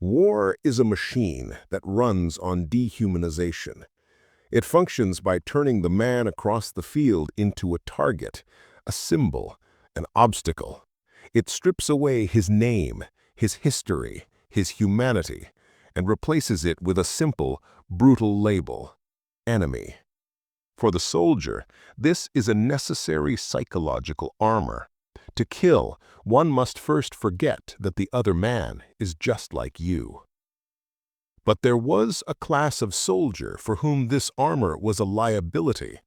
War is a machine that runs on dehumanization. It functions by turning the man across the field into a target, a symbol, an obstacle. It strips away his name, his history, his humanity, and replaces it with a simple, brutal label: enemy. For the soldier, this is a necessary psychological armor. To kill, one must first forget that the other man is just like you. But there was a class of soldier for whom this armor was a liability,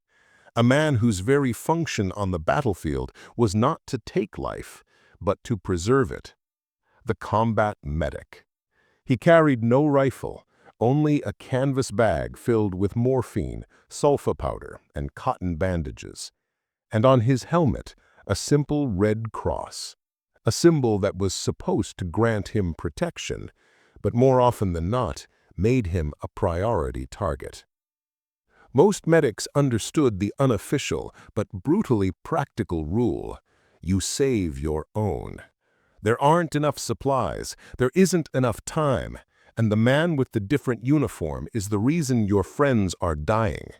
a man whose very function on the battlefield was not to take life, but to preserve it: the combat medic. He carried no rifle, only a canvas bag filled with morphine, sulfa powder, and cotton bandages, and on his helmet a simple red cross, a symbol that was supposed to grant him protection, but more often than not made him a priority target. Most medics understood the unofficial but brutally practical rule: you save your own. There aren't enough supplies, there isn't enough time, and the man with the different uniform is the reason your friends are dying.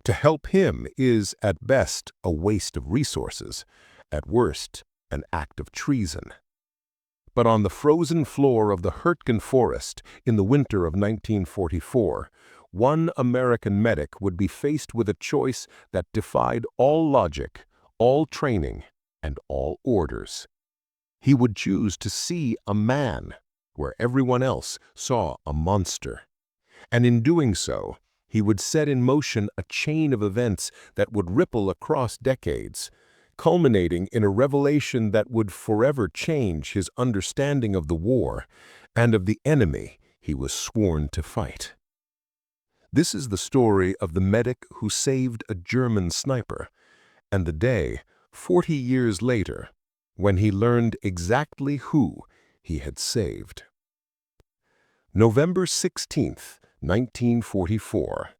To help him is, at best, a waste of resources, at worst, an act of treason. But on the frozen floor of the Hürtgen Forest in the winter of 1944, one American medic would be faced with a choice that defied all logic, all training, and all orders. He would choose to see a man where everyone else saw a monster. And in doing so, he would set in motion a chain of events that would ripple across decades, culminating in a revelation that would forever change his understanding of the war and of the enemy he was sworn to fight. This is the story of the medic who saved a German sniper, and the day, 40 years later, when he learned exactly who he had saved. November 16th, 1944,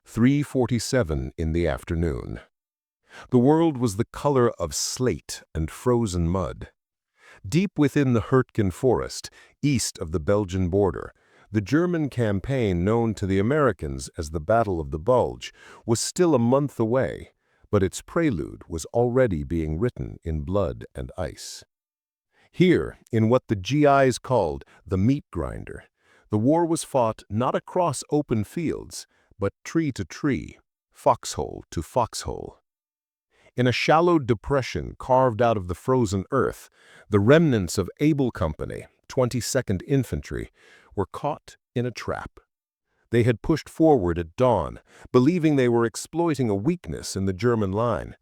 3:47 in the afternoon. The world was the color of slate and frozen mud. Deep within the Hürtgen Forest, east of the Belgian border, the German campaign known to the Americans as the Battle of the Bulge was still a month away, but its prelude was already being written in blood and ice. Here, in what the GIs called the meat grinder, the war was fought not across open fields, but tree to tree, foxhole to foxhole. In a shallow depression carved out of the frozen earth, the remnants of Able Company, 22nd Infantry, were caught in a trap. They had pushed forward at dawn, believing they were exploiting a weakness in the German line.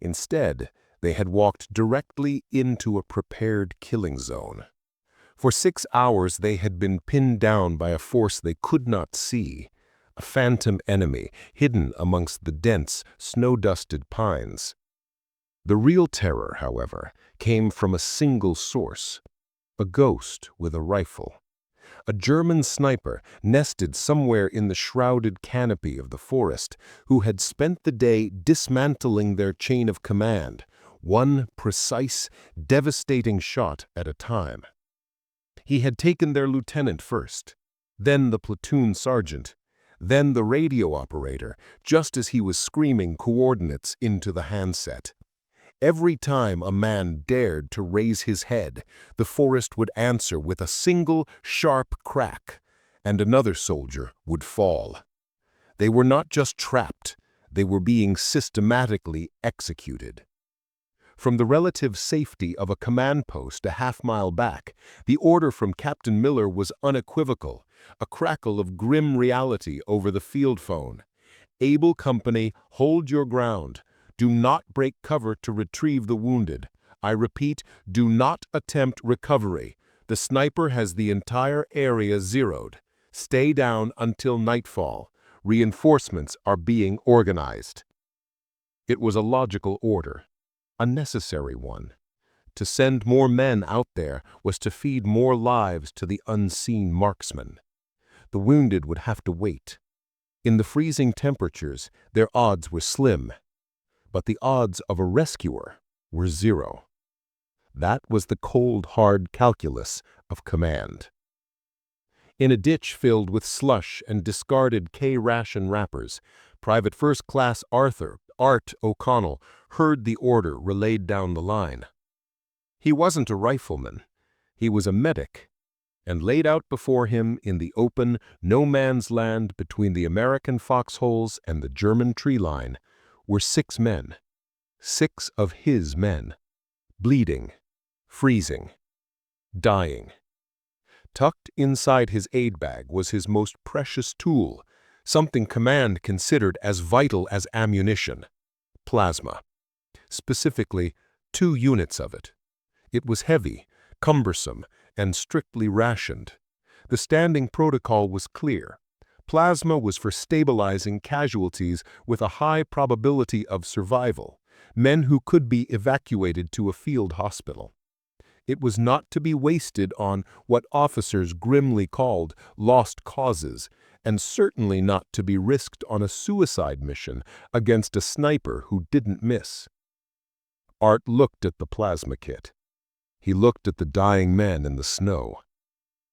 Instead, they had walked directly into a prepared killing zone. For 6 hours they had been pinned down by a force they could not see, a phantom enemy hidden amongst the dense, snow-dusted pines. The real terror, however, came from a single source: a ghost with a rifle. A German sniper nested somewhere in the shrouded canopy of the forest, who had spent the day dismantling their chain of command, one precise, devastating shot at a time. He had taken their lieutenant first, then the platoon sergeant, then the radio operator, just as he was screaming coordinates into the handset. Every time a man dared to raise his head, the forest would answer with a single, sharp crack, and another soldier would fall. They were not just trapped, they were being systematically executed. From the relative safety of a command post a half-mile back, the order from Captain Miller was unequivocal, a crackle of grim reality over the field phone: Able Company, hold your ground. Do not break cover to retrieve the wounded. I repeat, do not attempt recovery. The sniper has the entire area zeroed. Stay down until nightfall. Reinforcements are being organized. It was a logical order, a necessary one. To send more men out there was to feed more lives to the unseen marksman. The wounded would have to wait. In the freezing temperatures, their odds were slim, but the odds of a rescuer were 0. That was the cold, hard calculus of command. In a ditch filled with slush and discarded K-ration wrappers, Private First Class Art O'Connell heard the order relayed down the line. He wasn't a rifleman. He was a medic, and laid out before him in the open, no-man's land between the American foxholes and the German tree line were 6 men, 6 of his men, bleeding, freezing, dying. Tucked inside his aid bag was his most precious tool, something command considered as vital as ammunition: plasma. Specifically, 2 units of it. It was heavy, cumbersome, and strictly rationed. The standing protocol was clear. Plasma was for stabilizing casualties with a high probability of survival, men who could be evacuated to a field hospital. It was not to be wasted on what officers grimly called lost causes, and certainly not to be risked on a suicide mission against a sniper who didn't miss. Art looked at the plasma kit. He looked at the dying men in the snow.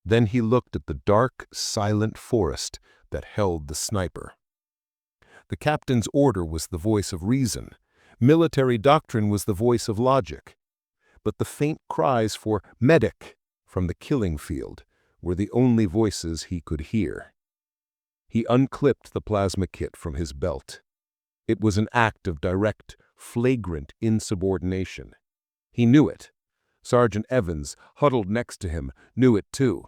Then he looked at the dark, silent forest that held the sniper. The captain's order was the voice of reason. Military doctrine was the voice of logic. But the faint cries for medic from the killing field were the only voices he could hear. He unclipped the plasma kit from his belt. It was an act of direct, flagrant insubordination. He knew it. Sergeant Evans, huddled next to him, knew it too.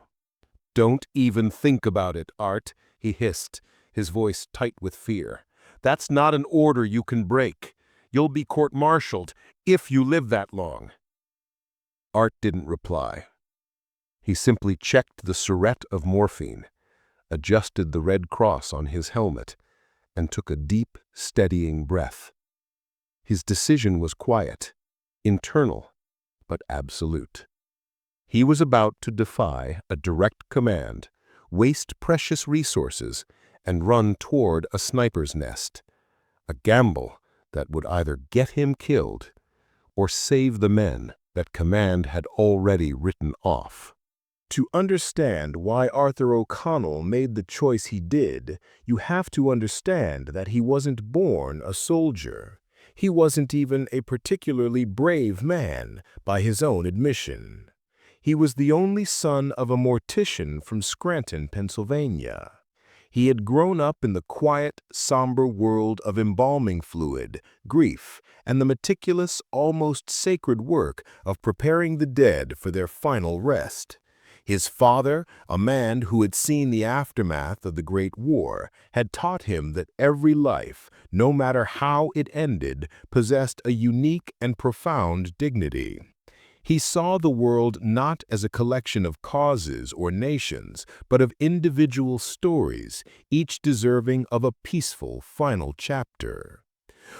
"Don't even think about it, Art," he hissed, his voice tight with fear. "That's not an order you can break. You'll be court-martialed if you live that long." Art didn't reply. He simply checked the surette of morphine, adjusted the red cross on his helmet, and took a deep, steadying breath. His decision was quiet, internal, but absolute. He was about to defy a direct command, waste precious resources, and run toward a sniper's nest, a gamble that would either get him killed or save the men that command had already written off. To understand why Arthur O'Connell made the choice he did, you have to understand that he wasn't born a soldier. He wasn't even a particularly brave man, by his own admission. He was the only son of a mortician from Scranton, Pennsylvania. He had grown up in the quiet, somber world of embalming fluid, grief, and the meticulous, almost sacred work of preparing the dead for their final rest. His father, a man who had seen the aftermath of the Great War, had taught him that every life, no matter how it ended, possessed a unique and profound dignity. He saw the world not as a collection of causes or nations, but of individual stories, each deserving of a peaceful final chapter.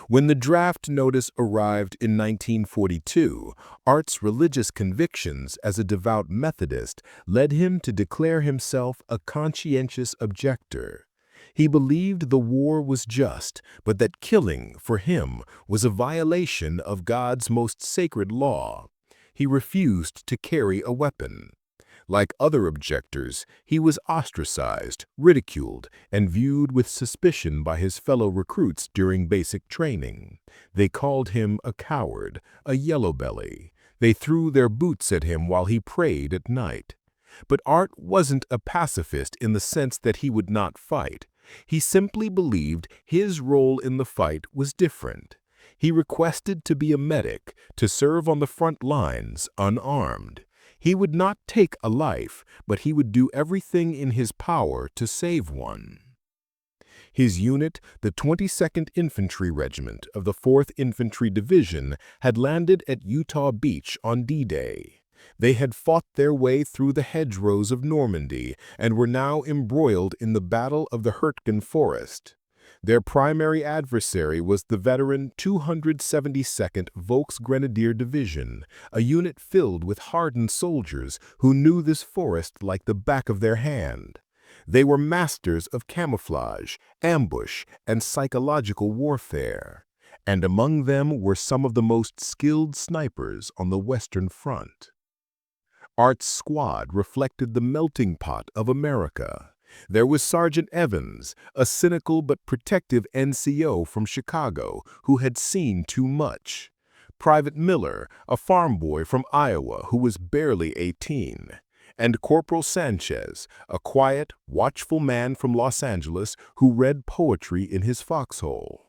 When the draft notice arrived in 1942, Art's religious convictions as a devout Methodist led him to declare himself a conscientious objector. He believed the war was just, but that killing, for him, was a violation of God's most sacred law. He refused to carry a weapon. Like other objectors, he was ostracized, ridiculed, and viewed with suspicion by his fellow recruits during basic training. They called him a coward, a yellow-belly. They threw their boots at him while he prayed at night. But Art wasn't a pacifist in the sense that he would not fight. He simply believed his role in the fight was different. He requested to be a medic, to serve on the front lines unarmed. He would not take a life, but he would do everything in his power to save one. His unit, the 22nd Infantry Regiment of the 4th Infantry Division, had landed at Utah Beach on D-Day. They had fought their way through the hedgerows of Normandy and were now embroiled in the Battle of the Hürtgen Forest. Their primary adversary was the veteran 272nd Volksgrenadier Division, a unit filled with hardened soldiers who knew this forest like the back of their hand. They were masters of camouflage, ambush, and psychological warfare, and among them were some of the most skilled snipers on the Western Front. Art's squad reflected the melting pot of America. There was Sergeant Evans, a cynical but protective NCO from Chicago who had seen too much. Private Miller, a farm boy from Iowa who was barely 18. And Corporal Sanchez, a quiet, watchful man from Los Angeles who read poetry in his foxhole.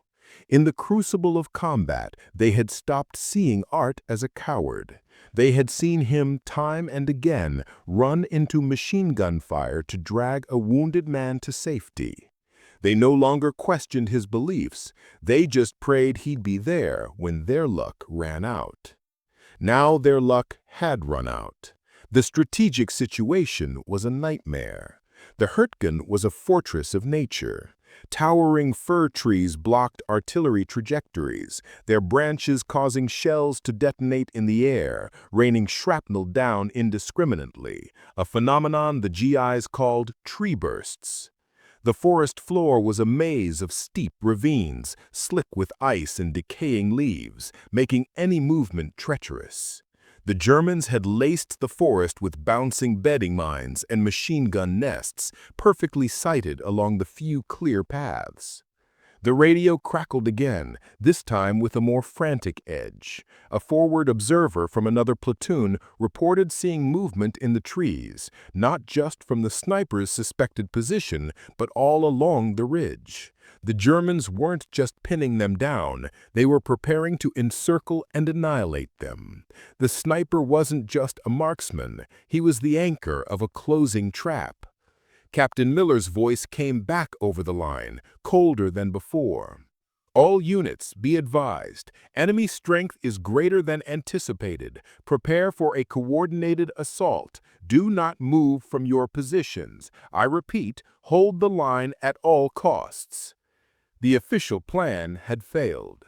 In the crucible of combat, they had stopped seeing Art as a coward. They had seen him time and again run into machine gun fire to drag a wounded man to safety. They no longer questioned his beliefs. They just prayed he'd be there when their luck ran out. Now their luck had run out. The strategic situation was a nightmare. The Hürtgen was a fortress of nature. Towering fir trees blocked artillery trajectories, their branches causing shells to detonate in the air, raining shrapnel down indiscriminately, a phenomenon the GIs called tree bursts. The forest floor was a maze of steep ravines, slick with ice and decaying leaves, making any movement treacherous. The Germans had laced the forest with bouncing bedding mines and machine gun nests, perfectly sighted along the few clear paths. The radio crackled again, this time with a more frantic edge. A forward observer from another platoon reported seeing movement in the trees, not just from the sniper's suspected position, but all along the ridge. The Germans weren't just pinning them down, they were preparing to encircle and annihilate them. The sniper wasn't just a marksman, he was the anchor of a closing trap. Captain Miller's voice came back over the line, colder than before. All units, be advised, enemy strength is greater than anticipated. Prepare for a coordinated assault. Do not move from your positions. I repeat, hold the line at all costs. The official plan had failed.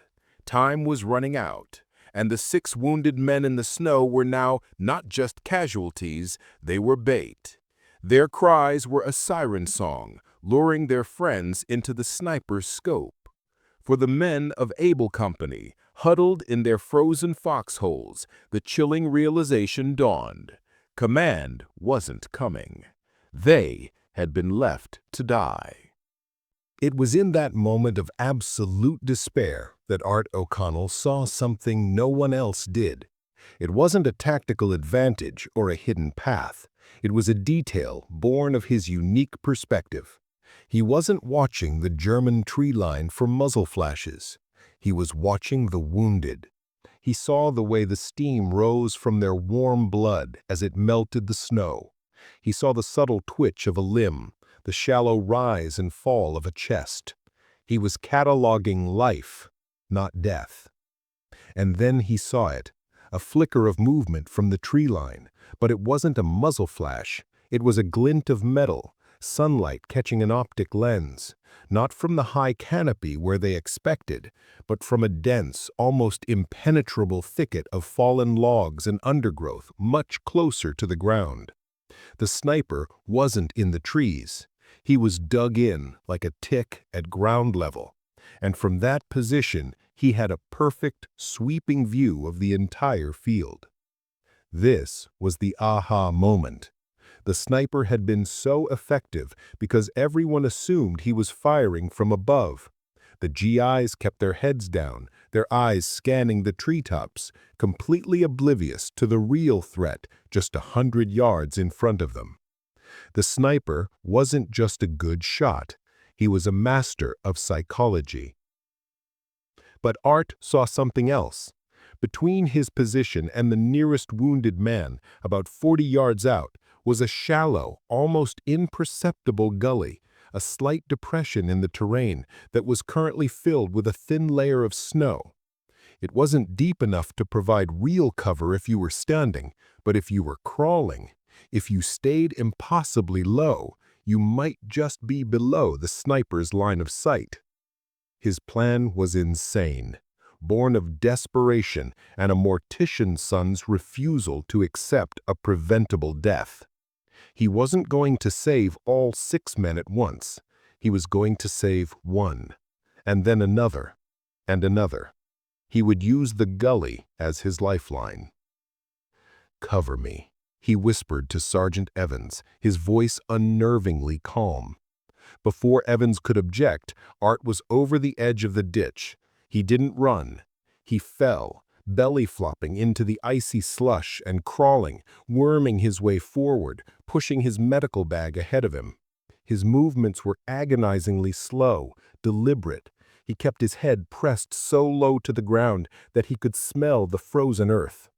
Time was running out, and the 6 wounded men in the snow were now not just casualties, they were bait. Their cries were a siren song, luring their friends into the sniper's scope. For the men of Able Company, huddled in their frozen foxholes, the chilling realization dawned. Command wasn't coming. They had been left to die. It was in that moment of absolute despair that Art O'Connell saw something no one else did. It wasn't a tactical advantage or a hidden path. It was a detail born of his unique perspective. He wasn't watching the German tree line for muzzle flashes. He was watching the wounded. He saw the way the steam rose from their warm blood as it melted the snow. He saw the subtle twitch of a limb, the shallow rise and fall of a chest. He was cataloging life, not death. And then he saw it, a flicker of movement from the tree line, but it wasn't a muzzle flash. It was a glint of metal, sunlight catching an optic lens, not from the high canopy where they expected, but from a dense, almost impenetrable thicket of fallen logs and undergrowth much closer to the ground. The sniper wasn't in the trees. He was dug in like a tick at ground level, and from that position he had a perfect, sweeping view of the entire field. This was the aha moment. The sniper had been so effective because everyone assumed he was firing from above. The GIs kept their heads down, their eyes scanning the treetops, completely oblivious to the real threat just 100 yards in front of them. The sniper wasn't just a good shot. He was a master of psychology. But Art saw something else. Between his position and the nearest wounded man, about 40 yards out, was a shallow, almost imperceptible gully, a slight depression in the terrain that was currently filled with a thin layer of snow. It wasn't deep enough to provide real cover if you were standing, but if you were crawling, if you stayed impossibly low, you might just be below the sniper's line of sight. His plan was insane, born of desperation and a mortician's son's refusal to accept a preventable death. He wasn't going to save all 6 men at once. He was going to save one, and then another, and another. He would use the gully as his lifeline. "Cover me," he whispered to Sergeant Evans, his voice unnervingly calm. Before Evans could object, Art was over the edge of the ditch. He didn't run. He fell, belly flopping into the icy slush and crawling, worming his way forward, pushing his medical bag ahead of him. His movements were agonizingly slow, deliberate. He kept his head pressed so low to the ground that he could smell the frozen earth.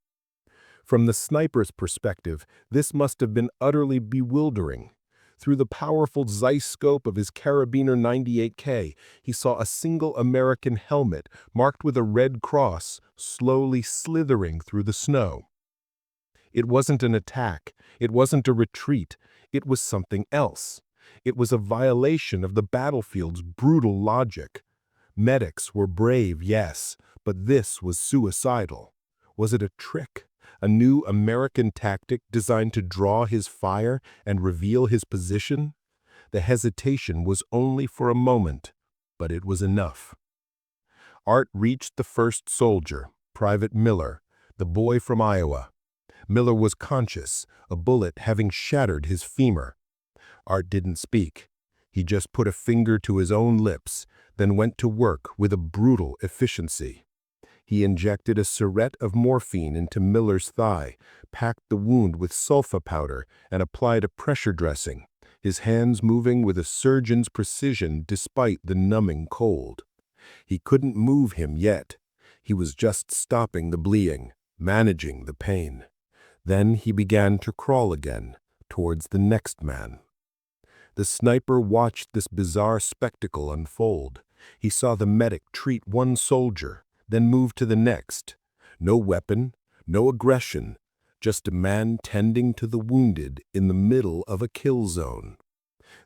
From the sniper's perspective, this must have been utterly bewildering. Through the powerful Zeiss scope of his Carabiner 98K, he saw a single American helmet marked with a red cross slowly slithering through the snow. It wasn't an attack. It wasn't a retreat. It was something else. It was a violation of the battlefield's brutal logic. Medics were brave, yes, but this was suicidal. Was it a trick? A new American tactic designed to draw his fire and reveal his position? The hesitation was only for a moment, but it was enough. Art reached the first soldier, Private Miller, the boy from Iowa. Miller was conscious, a bullet having shattered his femur. Art didn't speak. He just put a finger to his own lips, then went to work with a brutal efficiency. He injected a syringe of morphine into Miller's thigh, packed the wound with sulfa powder, and applied a pressure dressing, his hands moving with a surgeon's precision despite the numbing cold. He couldn't move him yet. He was just stopping the bleeding, managing the pain. Then he began to crawl again, towards the next man. The sniper watched this bizarre spectacle unfold. He saw the medic treat one soldier, then move to the next. No weapon, no aggression, just a man tending to the wounded in the middle of a kill zone.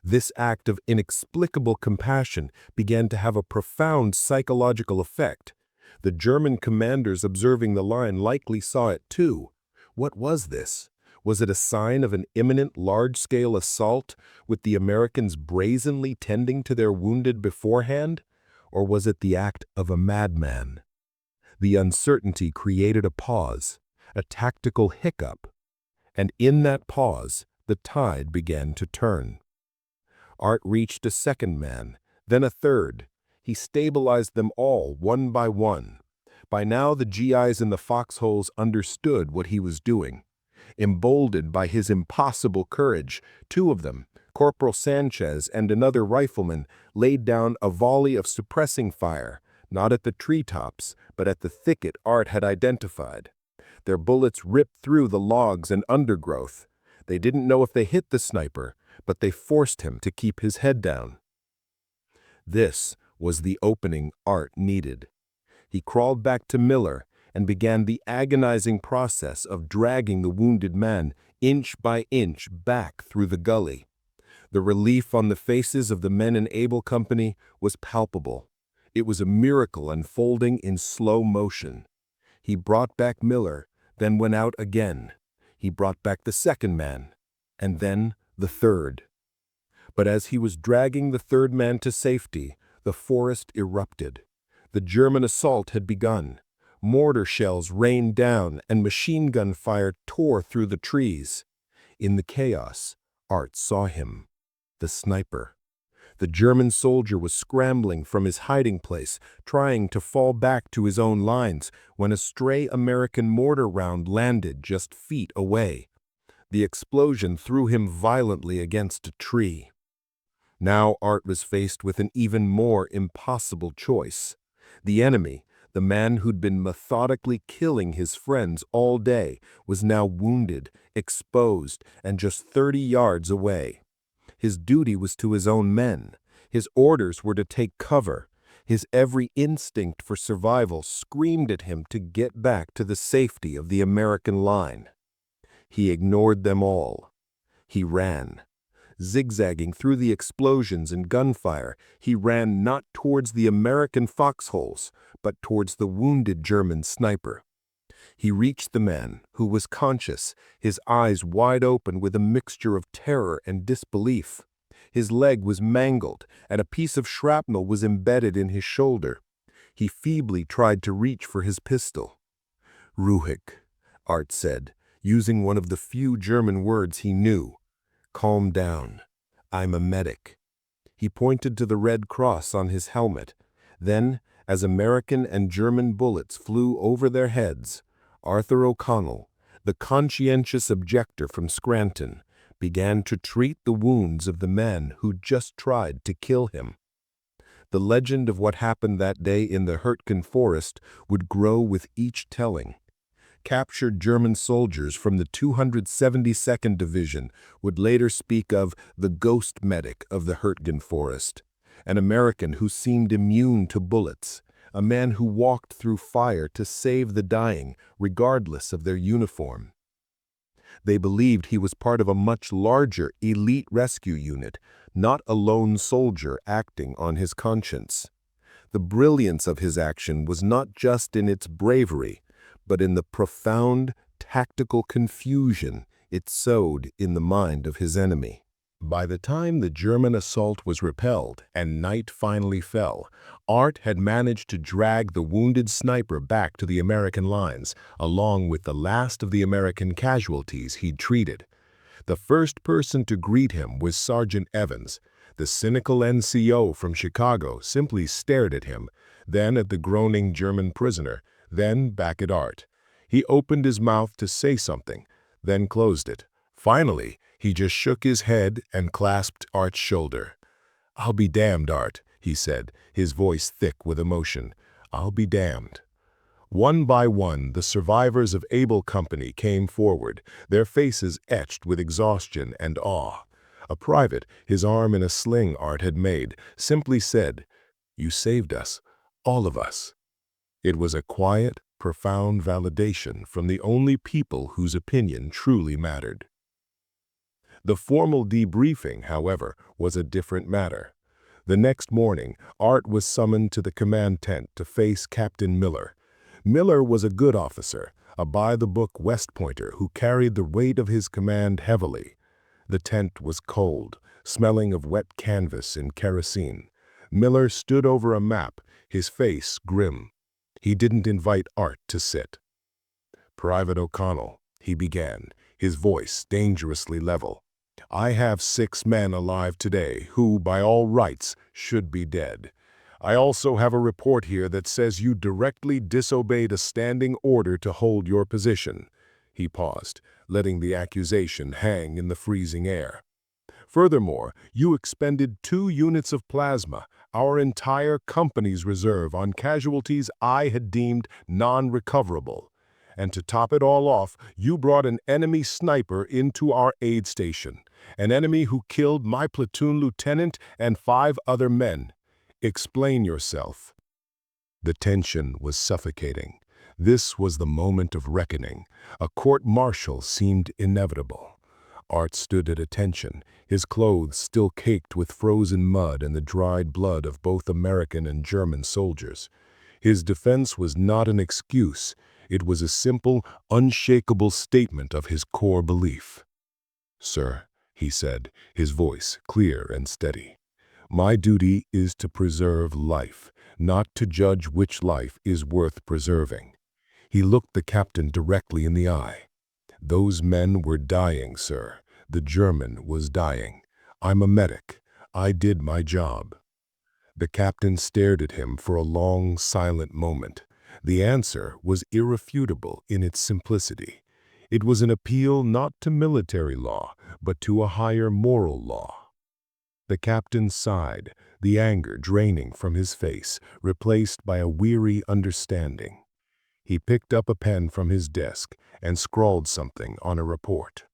This act of inexplicable compassion began to have a profound psychological effect. The German commanders observing the line likely saw it too. What was this? Was it a sign of an imminent large-scale assault, with the Americans brazenly tending to their wounded beforehand? Or was it the act of a madman? The uncertainty created a pause, a tactical hiccup, and in that pause, the tide began to turn. Art reached a second man, then a third. He stabilized them all one by one. By now, the GIs in the foxholes understood what he was doing. Emboldened by his impossible courage, two of them, Corporal Sanchez and another rifleman, laid down a volley of suppressing fire, not at the treetops, but at the thicket Art had identified. Their bullets ripped through the logs and undergrowth. They didn't know if they hit the sniper, but they forced him to keep his head down. This was the opening Art needed. He crawled back to Miller and began the agonizing process of dragging the wounded man inch by inch back through the gully. The relief on the faces of the men in Able Company was palpable. It was a miracle unfolding in slow motion. He brought back Miller, then went out again. He brought back the second man, and then the third. But as he was dragging the third man to safety, the forest erupted. The German assault had begun. Mortar shells rained down and machine gun fire tore through the trees. In the chaos, Art saw him, the sniper. The German soldier was scrambling from his hiding place, trying to fall back to his own lines, when a stray American mortar round landed just feet away. The explosion threw him violently against a tree. Now Art was faced with an even more impossible choice. The enemy, the man who'd been methodically killing his friends all day, was now wounded, exposed, and just 30 yards away. His duty was to his own men. His orders were to take cover. His every instinct for survival screamed at him to get back to the safety of the American line. He ignored them all. He ran. Zigzagging through the explosions and gunfire, he ran not towards the American foxholes, but towards the wounded German sniper. He reached the man, who was conscious, his eyes wide open with a mixture of terror and disbelief. His leg was mangled, and a piece of shrapnel was embedded in his shoulder. He feebly tried to reach for his pistol. "Ruhig," Art said, using one of the few German words he knew. "Calm down. I'm a medic." He pointed to the red cross on his helmet. Then, as American and German bullets flew over their heads, Arthur O'Connell, the conscientious objector from Scranton, began to treat the wounds of the men who'd just tried to kill him. The legend of what happened that day in the Hürtgen Forest would grow with each telling. Captured German soldiers from the 272nd Division would later speak of the ghost medic of the Hürtgen Forest, an American who seemed immune to bullets, a man who walked through fire to save the dying, regardless of their uniform. They believed he was part of a much larger elite rescue unit, not a lone soldier acting on his conscience. The brilliance of his action was not just in its bravery, but in the profound tactical confusion it sowed in the mind of his enemy. By the time the German assault was repelled and night finally fell, Art had managed to drag the wounded sniper back to the American lines, along with the last of the American casualties he'd treated. The first person to greet him was Sergeant Evans. The cynical NCO from Chicago simply stared at him, then at the groaning German prisoner, then back at Art. He opened his mouth to say something, then closed it. Finally, he just shook his head and clasped Art's shoulder. "I'll be damned, Art," he said, his voice thick with emotion. "I'll be damned." One by one, the survivors of Able Company came forward, their faces etched with exhaustion and awe. A private, his arm in a sling Art had made, simply said, "You saved us, all of us." It was a quiet, profound validation from the only people whose opinion truly mattered. The formal debriefing, however, was a different matter. The next morning, Art was summoned to the command tent to face Captain Miller. Miller was a good officer, a by-the-book West Pointer who carried the weight of his command heavily. The tent was cold, smelling of wet canvas and kerosene. Miller stood over a map, his face grim. He didn't invite Art to sit. "Private O'Connell," he began, his voice dangerously level. "I have 6 men alive today who, by all rights, should be dead. I also have a report here that says you directly disobeyed a standing order to hold your position." He paused, letting the accusation hang in the freezing air. "Furthermore, you expended 2 units of plasma, our entire company's reserve, on casualties I had deemed non-recoverable. And to top it all off, you brought an enemy sniper into our aid station, an enemy who killed my platoon lieutenant and 5 other men. Explain yourself." The tension was suffocating. This was the moment of reckoning. A court-martial seemed inevitable. Art stood at attention, his clothes still caked with frozen mud and the dried blood of both American and German soldiers. His defense was not an excuse. It was a simple, unshakable statement of his core belief. "Sir," he said, his voice clear and steady, "my duty is to preserve life, not to judge which life is worth preserving." He looked the captain directly in the eye. "Those men were dying, sir. The German was dying. I'm a medic. I did my job." The captain stared at him for a long, silent moment. The answer was irrefutable in its simplicity. It was an appeal not to military law, but to a higher moral law. The captain sighed, the anger draining from his face, replaced by a weary understanding. He picked up a pen from his desk and scrawled something on a report.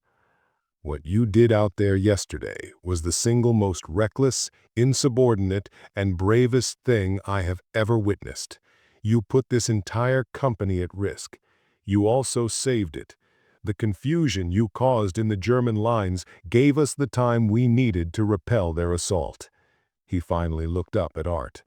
"What you did out there yesterday was the single most reckless, insubordinate, and bravest thing I have ever witnessed. You put this entire company at risk. You also saved it. The confusion you caused in the German lines gave us the time we needed to repel their assault." He finally looked up at Art.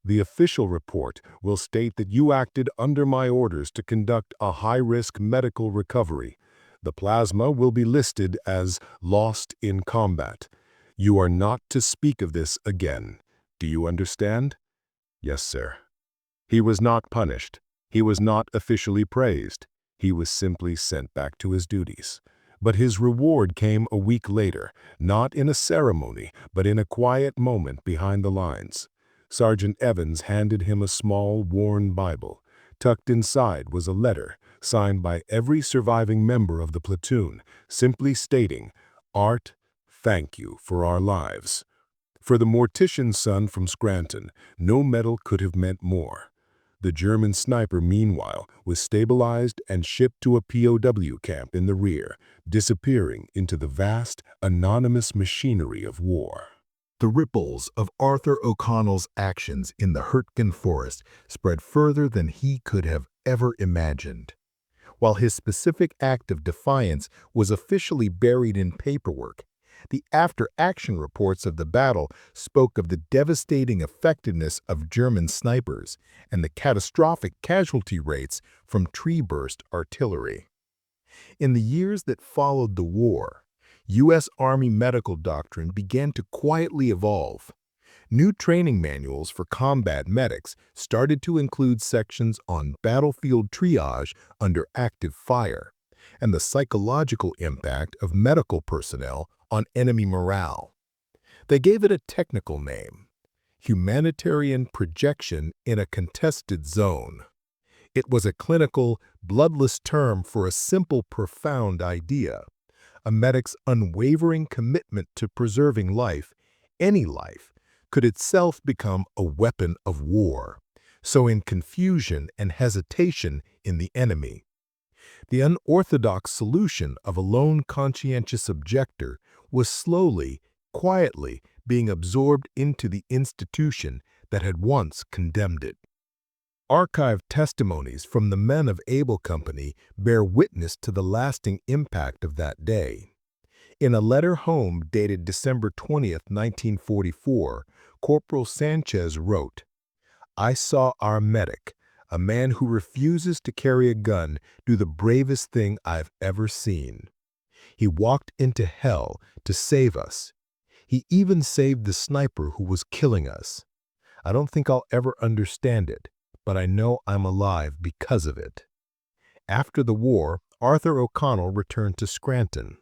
"The official report will state that you acted under my orders to conduct a high-risk medical recovery. The plasma will be listed as lost in combat. You are not to speak of this again. Do you understand?" "Yes, sir." He was not punished. He was not officially praised. He was simply sent back to his duties. But his reward came a week later, not in a ceremony, but in a quiet moment behind the lines. Sergeant Evans handed him a small, worn Bible. Tucked inside was a letter, signed by every surviving member of the platoon, simply stating, "Art, thank you for our lives." For the mortician's son from Scranton, no medal could have meant more. The German sniper, meanwhile, was stabilized and shipped to a POW camp in the rear, disappearing into the vast, anonymous machinery of war. The ripples of Arthur O'Connell's actions in the Hürtgen Forest spread further than he could have ever imagined. While his specific act of defiance was officially buried in paperwork, the after-action reports of the battle spoke of the devastating effectiveness of German snipers and the catastrophic casualty rates from tree-burst artillery. In the years that followed the war, U.S. Army medical doctrine began to quietly evolve. New training manuals for combat medics started to include sections on battlefield triage under active fire and the psychological impact of medical personnel on enemy morale. They gave it a technical name: humanitarian projection in a contested zone. It was a clinical, bloodless term for a simple, profound idea: a medic's unwavering commitment to preserving life, any life, could itself become a weapon of war, sowing confusion and hesitation in the enemy. The unorthodox solution of a lone conscientious objector was slowly, quietly being absorbed into the institution that had once condemned it. Archived testimonies from the men of Able Company bear witness to the lasting impact of that day. In a letter home dated December 20, 1944, Corporal Sanchez wrote, "I saw our medic, a man who refuses to carry a gun, do the bravest thing I've ever seen. He walked into hell to save us. He even saved the sniper who was killing us. I don't think I'll ever understand it, but I know I'm alive because of it." After the war, Arthur O'Connell returned to Scranton.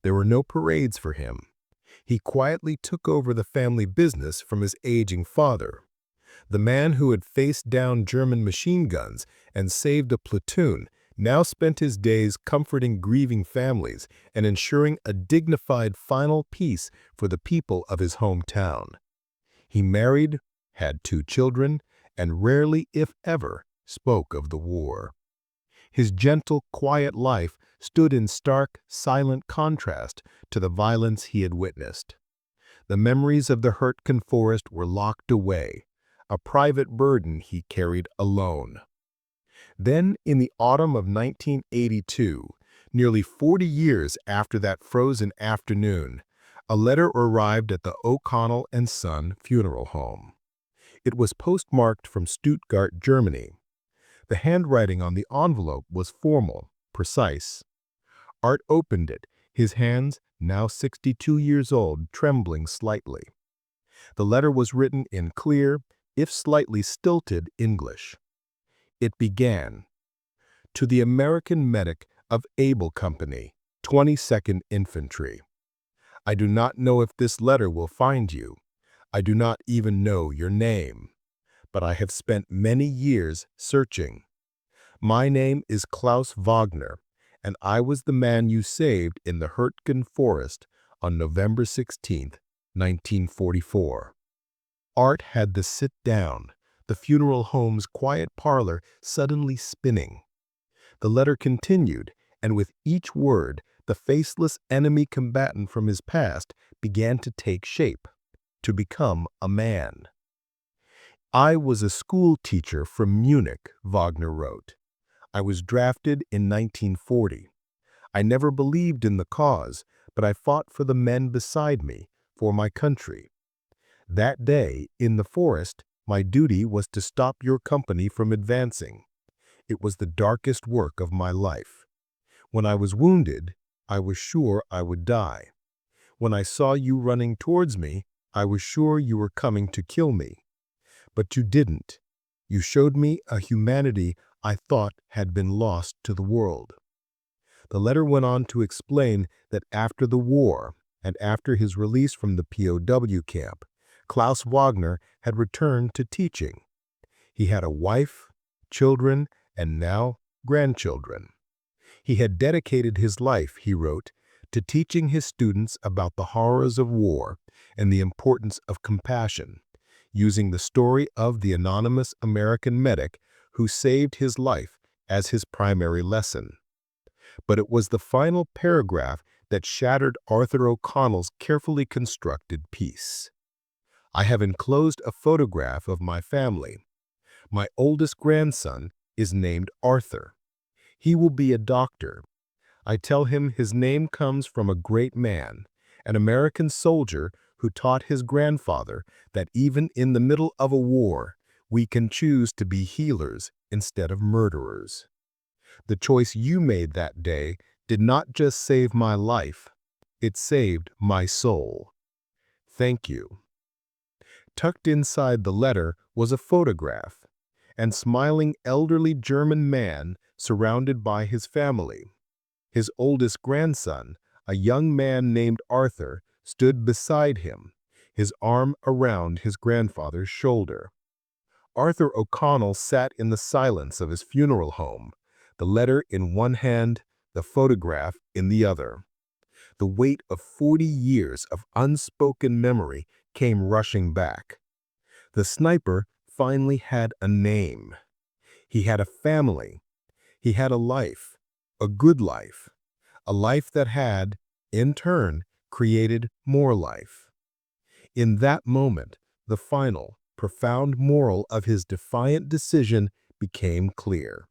There were no parades for him. He quietly took over the family business from his aging father. The man who had faced down German machine guns and saved a platoon now spent his days comforting grieving families and ensuring a dignified final peace for the people of his hometown. He married, had 2 children, and rarely, if ever, spoke of the war. His gentle, quiet life stood in stark, silent contrast to the violence he had witnessed. The memories of the Hürtgen Forest were locked away, a private burden he carried alone. Then, in the autumn of 1982, nearly 40 years after that frozen afternoon, a letter arrived at the O'Connell and Son funeral home. It was postmarked from Stuttgart, Germany. The handwriting on the envelope was formal, precise. Art opened it, his hands, now 62 years old, trembling slightly. The letter was written in clear, if slightly stilted, English. It began, "To the American medic of Able Company, 22nd Infantry. I do not know if this letter will find you. I do not even know your name. But I have spent many years searching. My name is Klaus Wagner, and I was the man you saved in the Hürtgen Forest on November 16, 1944. Art had the sit down, the funeral home's quiet parlor suddenly spinning. The letter continued, and with each word, the faceless enemy combatant from his past began to take shape, to become a man. "I was a school teacher from Munich," Wagner wrote. "I was drafted in 1940. I never believed in the cause, but I fought for the men beside me, for my country. That day, in the forest, my duty was to stop your company from advancing. It was the darkest work of my life. When I was wounded, I was sure I would die. When I saw you running towards me, I was sure you were coming to kill me. But you didn't. You showed me a humanity I thought had been lost to the world. The letter went on to explain that after the war and after his release from the POW camp, Klaus Wagner had returned to teaching. He had a wife, children, and now grandchildren. He had dedicated his life, he wrote, to teaching his students about the horrors of war and the importance of compassion, using the story of the anonymous American medic who saved his life as his primary lesson. But it was the final paragraph that shattered Arthur O'Connell's carefully constructed piece. I have enclosed a photograph of my family. My oldest grandson is named Arthur. He will be a doctor. I tell him his name comes from a great man, an American soldier who taught his grandfather that even in the middle of a war, we can choose to be healers instead of murderers. The choice you made that day did not just save my life, it saved my soul. Thank you. Tucked inside the letter was a photograph, and smiling elderly German man surrounded by his family. His oldest grandson, a young man named Arthur, stood beside him, his arm around his grandfather's shoulder. Arthur O'Connell sat in the silence of his funeral home, the letter in one hand, the photograph in the other. The weight of 40 years of unspoken memory came rushing back. The sniper finally had a name. He had a family. He had a life, a good life, a life that had, in turn, created more life. In that moment, the final, profound moral of his defiant decision became clear.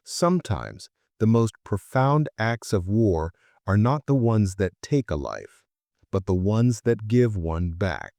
Sometimes, the most profound acts of war are not the ones that take a life, but the ones that give one back.